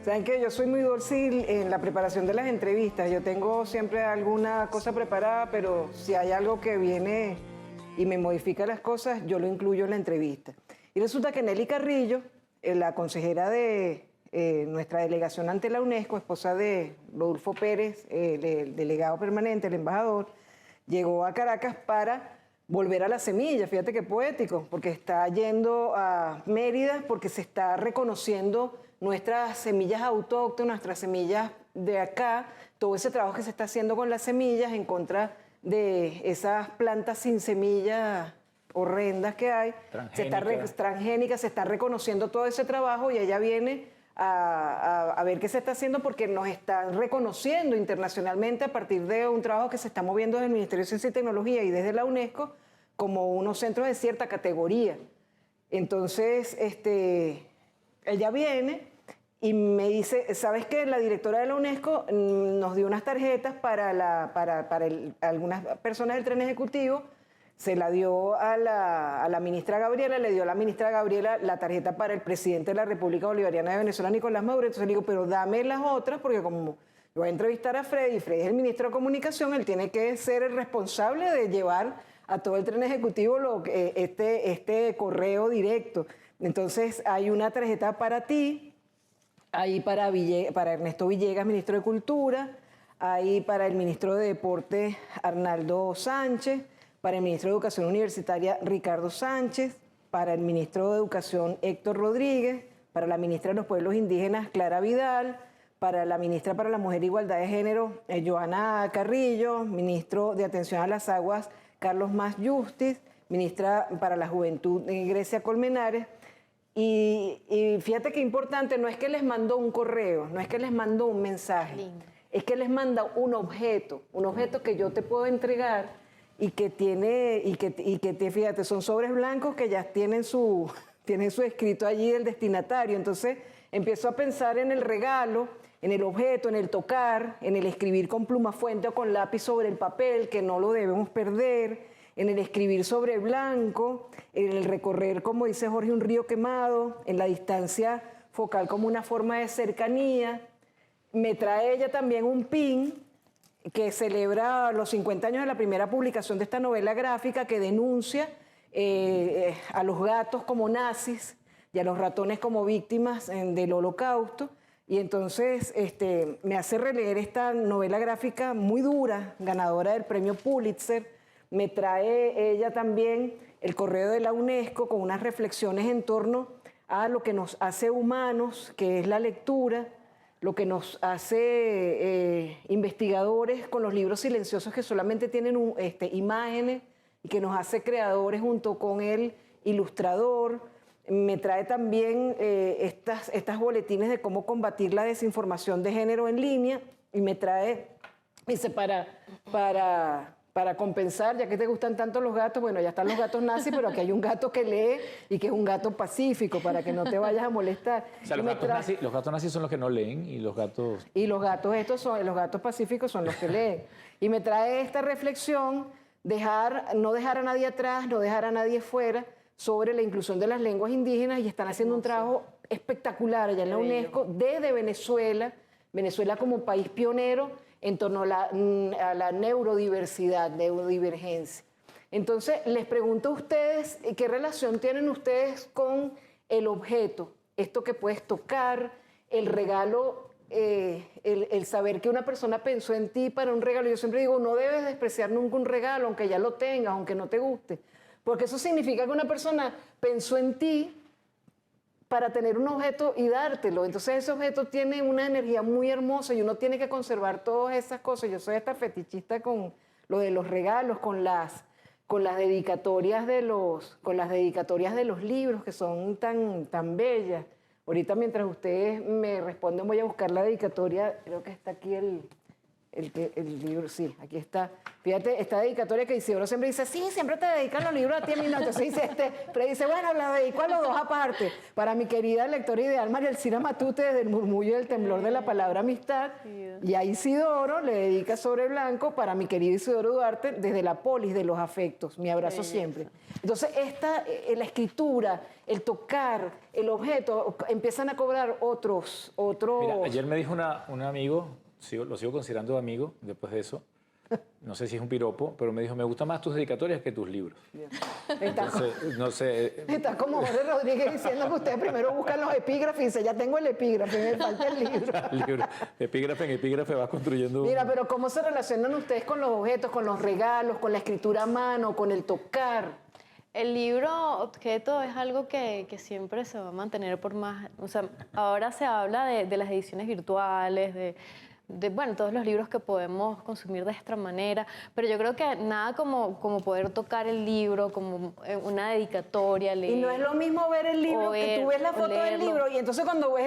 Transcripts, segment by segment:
Saben que yo soy muy dócil en la preparación de las entrevistas. Yo tengo siempre alguna cosa preparada, pero si hay algo que viene y me modifica las cosas, yo lo incluyo en la entrevista. Y resulta que Nelly Carrillo, la consejera de nuestra delegación ante la UNESCO, esposa de Rodolfo Pérez, el delegado permanente, el embajador, llegó a Caracas para volver a la semilla. Fíjate qué poético, porque está yendo a Mérida porque se está reconociendo nuestras semillas autóctonas, nuestras semillas de acá, todo ese trabajo que se está haciendo con las semillas en contra de esas plantas sin semillas horrendas que hay, transgénicas, se está reconociendo todo ese trabajo y ella viene a ver qué se está haciendo porque nos están reconociendo internacionalmente a partir de un trabajo que se está moviendo desde el Ministerio de Ciencia y Tecnología y desde la UNESCO como unos centros de cierta categoría. Entonces, ella viene y me dice, ¿sabes qué? La directora de la UNESCO nos dio unas tarjetas para algunas personas del tren ejecutivo, se la dio a la ministra Gabriela, le dio a la ministra Gabriela la tarjeta para el presidente de la República Bolivariana de Venezuela, Nicolás Maduro. Entonces le digo, pero dame las otras, porque como yo voy a entrevistar a Freddy, y Freddy es el ministro de Comunicación, él tiene que ser el responsable de llevar a todo el tren ejecutivo este correo directo. Entonces hay una tarjeta para ti, hay para Ernesto Villegas, ministro de Cultura, hay para el ministro de Deporte, Arnaldo Sánchez, para el ministro de Educación Universitaria, Ricardo Sánchez, para el ministro de Educación, Héctor Rodríguez, para la ministra de los Pueblos Indígenas, Clara Vidal, para la ministra para la Mujer e Igualdad de Género, Johanna Carrillo, ministro de Atención a las Aguas, Carlos Mas Justiz, ministra para la Juventud, Grecia Colmenares. Y fíjate qué importante, no es que les mandó un correo, no es que les mandó un mensaje, es que les manda un objeto que yo te puedo entregar y que tiene, fíjate, son sobres blancos que ya tienen su escrito allí del destinatario. Entonces empiezo a pensar en el regalo, en el objeto, en el tocar, en el escribir con pluma fuente o con lápiz sobre el papel, que no lo debemos perder, en el escribir sobre blanco, en el recorrer, como dice Jorge, un río quemado, en la distancia focal como una forma de cercanía. Me trae ella también un pin que celebra los 50 años de la primera publicación de esta novela gráfica que denuncia a los gatos como nazis y a los ratones como víctimas del Holocausto. Y entonces me hace releer esta novela gráfica muy dura, ganadora del premio Pulitzer. Me trae ella también el correo de la UNESCO con unas reflexiones en torno a lo que nos hace humanos, que es la lectura, lo que nos hace investigadores con los libros silenciosos que solamente tienen imágenes y que nos hace creadores junto con el ilustrador. Me trae también estas boletines de cómo combatir la desinformación de género en línea y me trae, dice, para compensar, ya que te gustan tanto los gatos, bueno, ya están los gatos nazis, pero aquí hay un gato que lee y que es un gato pacífico, para que no te vayas a molestar. O sea, los gatos nazis son los que no leen y los gatos... Y los gatos los gatos pacíficos son los que leen. Y me trae esta reflexión, no dejar a nadie atrás, no dejar a nadie fuera, sobre la inclusión de las lenguas indígenas, y están haciendo un trabajo espectacular allá en la UNESCO, desde Venezuela como país pionero, en torno a la neurodivergencia. Entonces, les pregunto a ustedes, ¿qué relación tienen ustedes con el objeto? Esto que puedes tocar, el regalo, el saber que una persona pensó en ti para un regalo. Yo siempre digo, no debes despreciar nunca un regalo, aunque ya lo tengas, aunque no te guste, porque eso significa que una persona pensó en ti para tener un objeto y dártelo. Entonces ese objeto tiene una energía muy hermosa y uno tiene que conservar todas esas cosas. Yo soy esta fetichista con lo de los regalos, con las dedicatorias de los libros, que son tan bellas. Ahorita mientras ustedes me responden voy a buscar la dedicatoria, creo que está aquí el libro, sí, aquí está. Fíjate, esta dedicatoria que Isidoro siempre dice, sí, siempre te dedican los libros a ti, a mí no. Entonces dice pero dice, bueno, la dedico a los dos aparte. Para mi querida lectora ideal, María Elcira Matute, desde el murmullo y el temblor de la palabra amistad. Y a Isidoro le dedica Sobre Blanco, para mi querido Isidoro Duarte, desde la polis de los afectos, mi abrazo siempre. Entonces, la escritura, el tocar, el objeto, empiezan a cobrar otros... Mira, ayer me dijo un amigo, lo sigo considerando amigo después de eso, no sé si es un piropo, pero me dijo, me gustan más tus dedicatorias que tus libros. Entonces, no sé... Está como Jorge Rodríguez diciendo que ustedes primero buscan los epígrafes y dice, ya tengo el epígrafe, me falta el libro. Epígrafe en epígrafe vas construyendo... Mira, pero ¿cómo se relacionan ustedes con los objetos, con los regalos, con la escritura a mano, con el tocar? El libro objeto es algo que siempre se va a mantener por más... O sea, ahora se habla de las ediciones virtuales, bueno, todos los libros que podemos consumir de esta manera, pero yo creo que nada como poder tocar el libro, como una dedicatoria, leer. Y no es lo mismo ver el libro, que tú ves la foto del libro, y entonces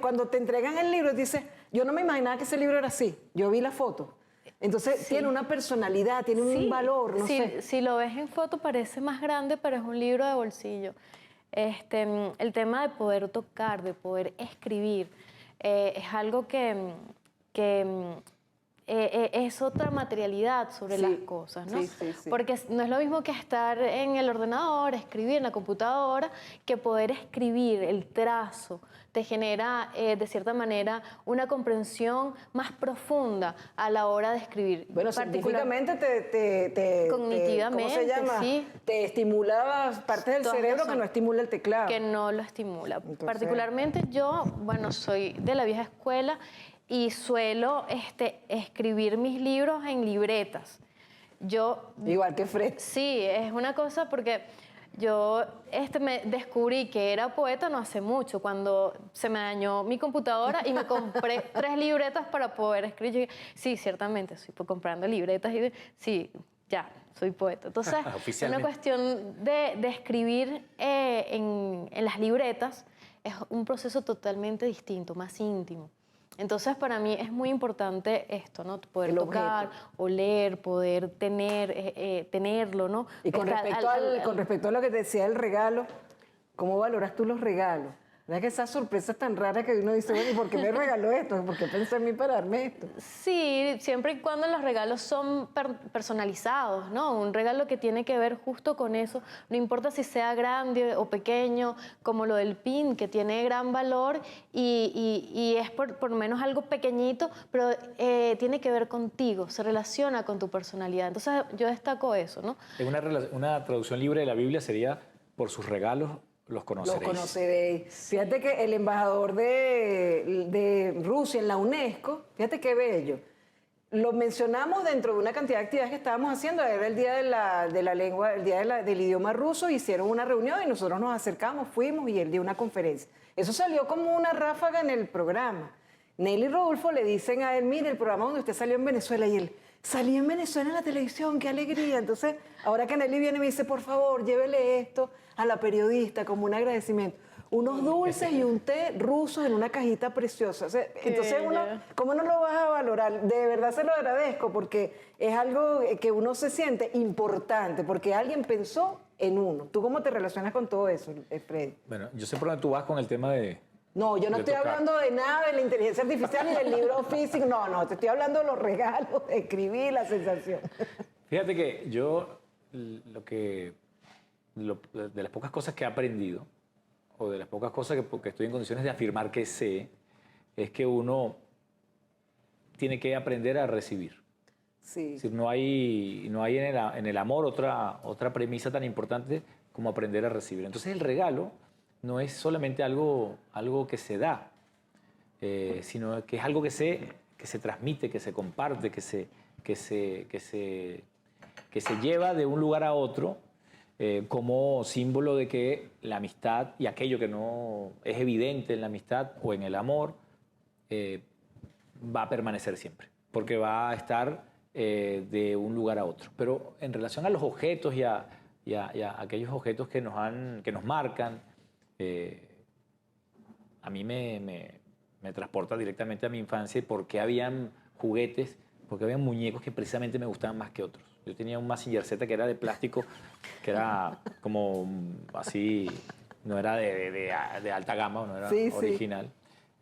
cuando te entregan el libro, dices, yo no me imaginaba que ese libro era así, yo vi la foto. Entonces tiene una personalidad, tiene un valor, no sé. Si lo ves en foto parece más grande, pero es un libro de bolsillo. El tema de poder tocar, de poder escribir, es algo que es otra materialidad sobre las cosas, ¿no? Porque no es lo mismo que estar en el ordenador, escribir en la computadora, que poder escribir, el trazo te genera, de cierta manera, una comprensión más profunda a la hora de escribir. Bueno, científicamente cognitivamente, ¿cómo se llama? Sí. Te estimula partes del cerebro que no estimula el teclado. Que no lo estimula. Entonces... Particularmente yo, bueno, soy de la vieja escuela y suelo escribir mis libros en libretas. Igual que Fred. Sí, es una cosa porque yo me descubrí que era poeta no hace mucho, cuando se me dañó mi computadora y me compré 3 libretas para poder escribir. Yo dije, sí, ciertamente, estoy comprando libretas y sí, ya, soy poeta. Entonces, es una cuestión de escribir en las libretas, es un proceso totalmente distinto, más íntimo. Entonces, para mí es muy importante esto, ¿no? Poder tocar, oler, poder tenerlo, ¿no? Y con respecto a lo que te decía del regalo, ¿cómo valoras tú los regalos? ¿Verdad que esas sorpresas tan raras que uno dice, bueno, ¿y por qué me regaló esto? ¿Por qué pensé en mí para darme esto? Sí, siempre y cuando los regalos son personalizados, ¿no? Un regalo que tiene que ver justo con eso, no importa si sea grande o pequeño, como lo del pin, que tiene gran valor y es por lo menos algo pequeñito, pero tiene que ver contigo, se relaciona con tu personalidad. Entonces yo destaco eso, ¿no? Una traducción libre de la Biblia sería, por sus regalos los conoceréis. Los conoceréis. Fíjate que el embajador de Rusia en la UNESCO, fíjate qué bello, lo mencionamos dentro de una cantidad de actividades que estábamos haciendo. Era el Día de la Lengua, el Día del Idioma Ruso, hicieron una reunión y nosotros nos acercamos, fuimos y él dio una conferencia. Eso salió como una ráfaga en el programa. Nelly y Rodolfo le dicen a él, mire, el programa donde usted salió en Venezuela, y él, salí en Venezuela en la televisión, qué alegría. Entonces, ahora que Nelly viene me dice, por favor, llévele esto a la periodista como un agradecimiento. Unos dulces y un té ruso en una cajita preciosa. O sea, entonces ¿cómo no lo vas a valorar? De verdad se lo agradezco porque es algo que uno se siente importante, porque alguien pensó en uno. ¿Tú cómo te relacionas con todo eso, Freddy? Bueno, yo sé por dónde tú vas con el tema de... No, yo no estoy hablando de nada de la inteligencia artificial ni del libro físico. No, te estoy hablando de los regalos, de escribir, la sensación. Fíjate que yo, de las pocas cosas que he aprendido, o de las pocas cosas que estoy en condiciones de afirmar que sé, es que uno tiene que aprender a recibir. Sí. Es decir, no hay en el amor otra premisa tan importante como aprender a recibir. Entonces el regalo no es solamente algo que se da, sino que es algo que se transmite, que se comparte, que se lleva de un lugar a otro como símbolo de que la amistad y aquello que no es evidente en la amistad o en el amor va a permanecer siempre, porque va a estar de un lugar a otro. Pero en relación a los objetos y a aquellos objetos que nos marcan, a mí me transporta directamente a mi infancia y por qué habían juguetes porque había muñecos que precisamente me gustaban más que otros. Yo tenía un Mazinger Z que era de plástico, que era como así, no era de alta gama, no era original,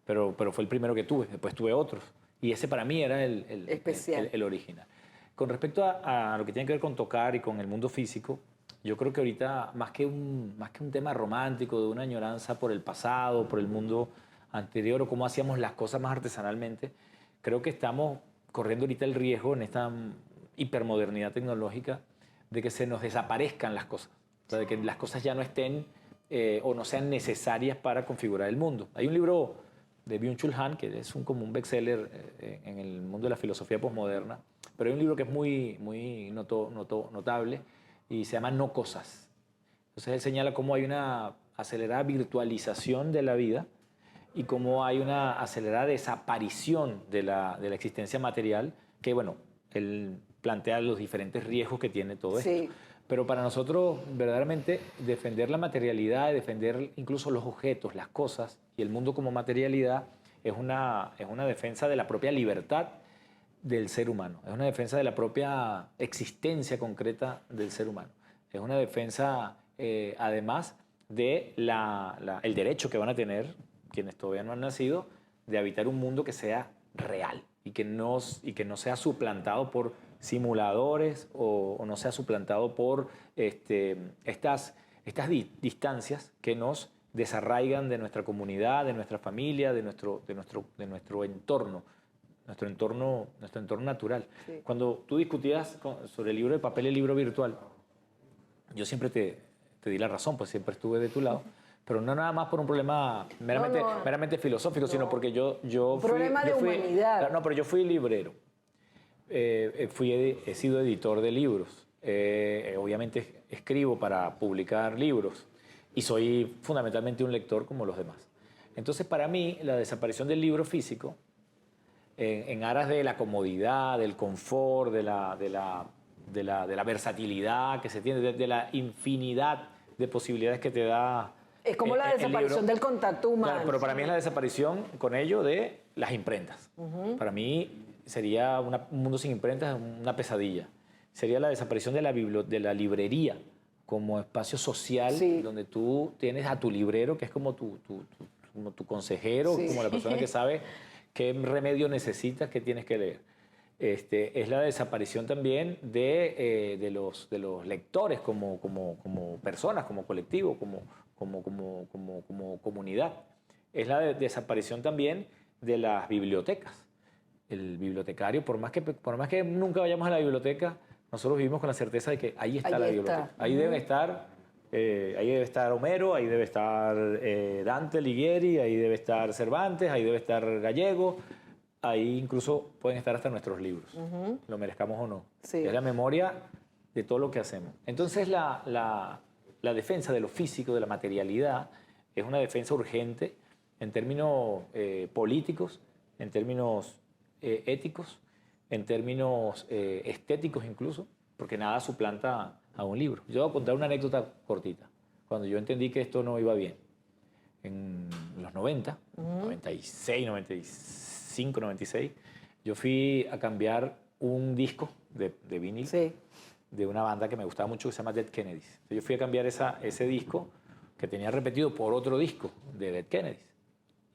pero fue el primero que tuve. Después tuve otros. Y ese para mí era especial, el original. Con respecto a lo que tiene que ver con tocar y con el mundo físico, yo creo que ahorita, más que un tema romántico, de una añoranza por el pasado, por el mundo anterior o cómo hacíamos las cosas más artesanalmente, creo que estamos corriendo ahorita el riesgo en esta hipermodernidad tecnológica de que se nos desaparezcan las cosas, o sea, de que las cosas ya no estén o no sean necesarias para configurar el mundo. Hay un libro de Byung-Chul Han, que es como un bestseller en el mundo de la filosofía posmoderna, pero hay un libro que es muy notable y se llama No Cosas. Entonces él señala cómo hay una acelerada virtualización de la vida y cómo hay una acelerada desaparición de la existencia material, que bueno, él plantea los diferentes riesgos que tiene todo esto. Pero para nosotros, verdaderamente, defender la materialidad, defender incluso los objetos, las cosas y el mundo como materialidad es una defensa de la propia libertad del ser humano, es una defensa de la propia existencia concreta del ser humano. Es una defensa, además, de el derecho que van a tener quienes todavía no han nacido de habitar un mundo que sea real y que no sea suplantado por simuladores o no sea suplantado por estas distancias que nos desarraigan de nuestra comunidad, de nuestra familia, de nuestro entorno. Nuestro entorno natural. Sí. Cuando tú discutías sobre el libro de papel y el libro virtual, yo siempre te di la razón, pues siempre estuve de tu lado, pero no nada más por un problema meramente filosófico, sino porque yo fui... Problema de humanidad. No, pero yo fui librero. He sido editor de libros. Obviamente escribo para publicar libros y soy fundamentalmente un lector como los demás. Entonces, para mí, la desaparición del libro físico en aras de la comodidad, del confort, de la versatilidad que se tiene, de la infinidad de posibilidades que te da. Es como la desaparición del contacto humano. Claro, pero para mí es la desaparición con ello de las imprentas. Para mí sería un mundo sin imprentas una pesadilla. Sería la desaparición de la librería como espacio social donde tú tienes a tu librero, que es como tu consejero, como la persona que sabe qué remedio necesitas, qué tienes que leer. Es la desaparición también de los lectores como personas, como colectivo, como comunidad. Es la desaparición también de las bibliotecas. El bibliotecario, por más que nunca vayamos a la biblioteca, nosotros vivimos con la certeza de que ahí está la biblioteca. Ahí debe estar Homero, ahí debe estar Dante Alighieri, ahí debe estar Cervantes, ahí debe estar Gallego, ahí incluso pueden estar hasta nuestros libros, lo merezcamos o no. Sí. Es la memoria de todo lo que hacemos. Entonces la defensa de lo físico, de la materialidad, es una defensa urgente en términos políticos, en términos éticos, en términos estéticos incluso, porque nada suplanta a un libro. Yo voy a contar una anécdota cortita. Cuando yo entendí que esto no iba bien, en los 90, 96, 95, 96, yo fui a cambiar un disco de vinil de una banda que me gustaba mucho que se llama Dead Kennedys. Entonces yo fui a cambiar ese disco que tenía repetido por otro disco de Dead Kennedys.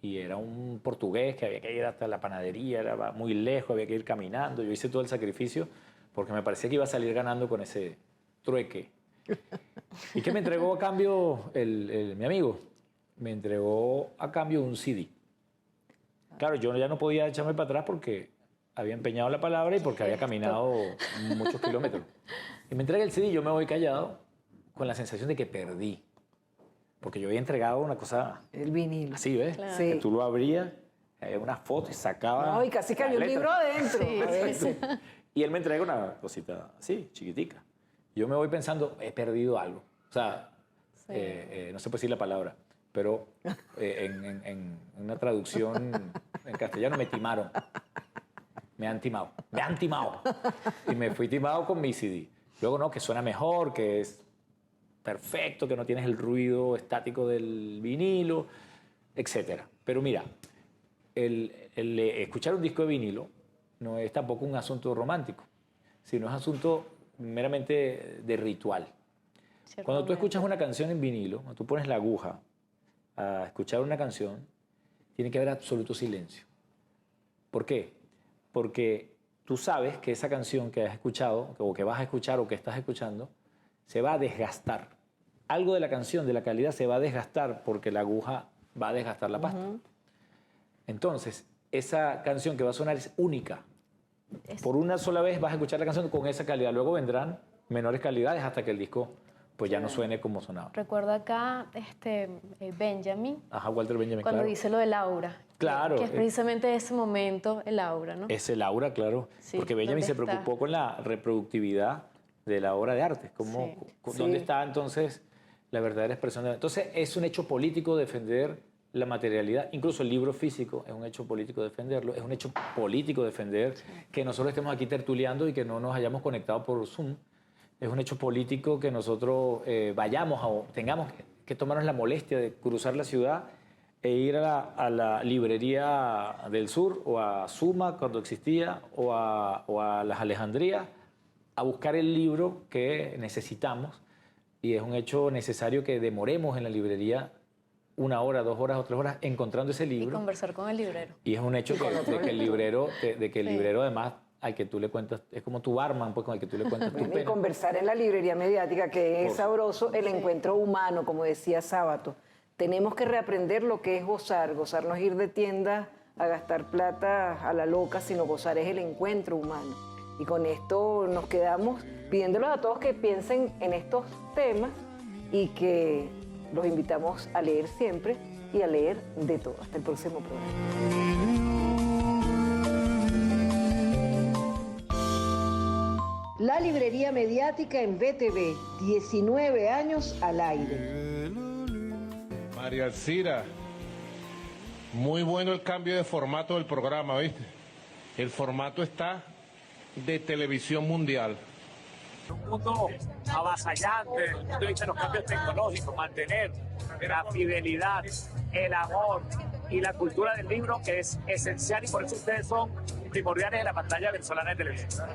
Y era un portugués que había que ir hasta la panadería, era muy lejos, había que ir caminando. Yo hice todo el sacrificio porque me parecía que iba a salir ganando con ese trueque. ¿Y qué me entregó a cambio mi amigo? Me entregó a cambio un CD. Claro, yo ya no podía echarme para atrás porque había empeñado la palabra y porque había caminado muchos kilómetros. Y me entrega el CD y yo me voy callado con la sensación de que perdí. Porque yo había entregado una cosa... El vinilo. Así, ¿ves? Claro. Que tú lo abrías, había una foto y sacaba... No, y casi que había un libro adentro. Sí. Y él me entrega una cosita así, chiquitica. Yo me voy pensando, he perdido algo. O sea, no sé por decir la palabra, pero en una traducción en castellano me timaron. Me han timado. Me han timado. Y me fui timado con mi CD. Luego, no, que suena mejor, que es perfecto, que no tienes el ruido estático del vinilo, etc. Pero mira, el escuchar un disco de vinilo no es tampoco un asunto romántico, sino es asunto meramente de ritual. Cuando tú escuchas una canción en vinilo, cuando tú pones la aguja a escuchar una canción, tiene que haber absoluto silencio. ¿Por qué? Porque tú sabes que esa canción que has escuchado, o que vas a escuchar, o que estás escuchando, se va a desgastar. Algo de la canción, de la calidad, se va a desgastar porque la aguja va a desgastar la pasta. Entonces, esa canción que va a sonar es única. Por una sola vez vas a escuchar la canción con esa calidad. Luego vendrán menores calidades hasta que el disco pues ya no suene como sonaba. Recuerdo acá Benjamin, Ajá, Walter Benjamin, cuando claro. dice lo del aura. Claro. Que es precisamente ese momento, el aura, ¿no? Es el aura, claro. Sí, porque Benjamin se ¿dónde está? preocupó con la reproductividad de la obra de arte. ¿Cómo, Sí. ¿Dónde está entonces la verdadera expresión? Entonces es un hecho político defender la materialidad. Incluso el libro físico es un hecho político defenderlo. Es un hecho político defender que nosotros estemos aquí tertuleando y que no nos hayamos conectado por Zoom. Es un hecho político que nosotros vayamos o tengamos que tomarnos la molestia de cruzar la ciudad e ir a la librería del sur o a Suma cuando existía o a las Alejandrías a buscar el libro que necesitamos. Y es un hecho necesario que demoremos en la librería 1 hora, 2 horas o 3 horas encontrando ese Y libro. conversar con el librero. Y es un hecho de que el librero además al que tú le cuentas, es como tu barman, pues con el que tú le cuentas tu Bueno, y pena. conversar en la librería mediática, que es sabroso, el encuentro humano, como decía Sábato. Tenemos que reaprender lo que es gozar. Gozar no es ir de tienda a gastar plata a la loca, sino gozar es el encuentro humano. Y con esto nos quedamos pidiéndolos a todos que piensen en estos temas y que los invitamos a leer siempre y a leer de todo. Hasta el próximo programa. La librería mediática en BTV, 19 años al aire. María Alcira, muy bueno el cambio de formato del programa, ¿viste? El formato está de televisión mundial. Un mundo avasallante, el mundo de los cambios tecnológicos, mantener la fidelidad, el amor y la cultura del libro, que es esencial, y por eso ustedes son primordiales en la pantalla venezolana de televisión.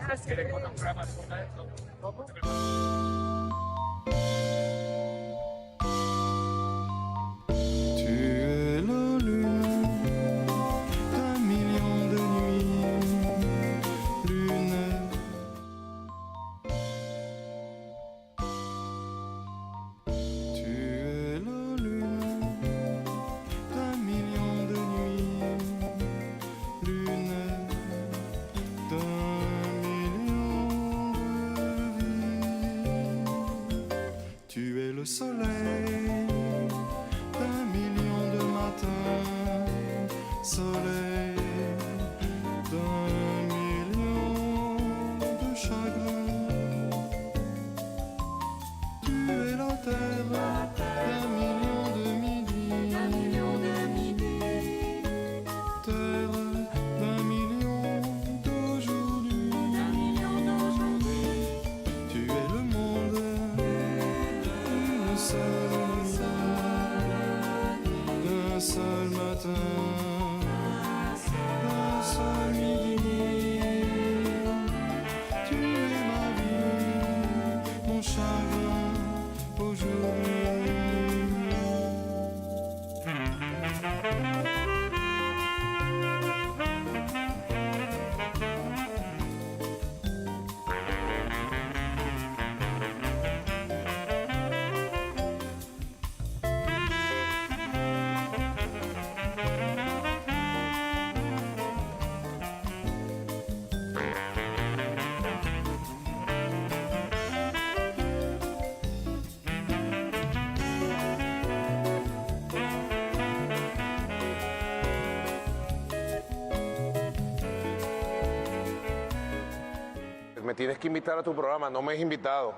Me tienes que invitar a tu programa, no me has invitado.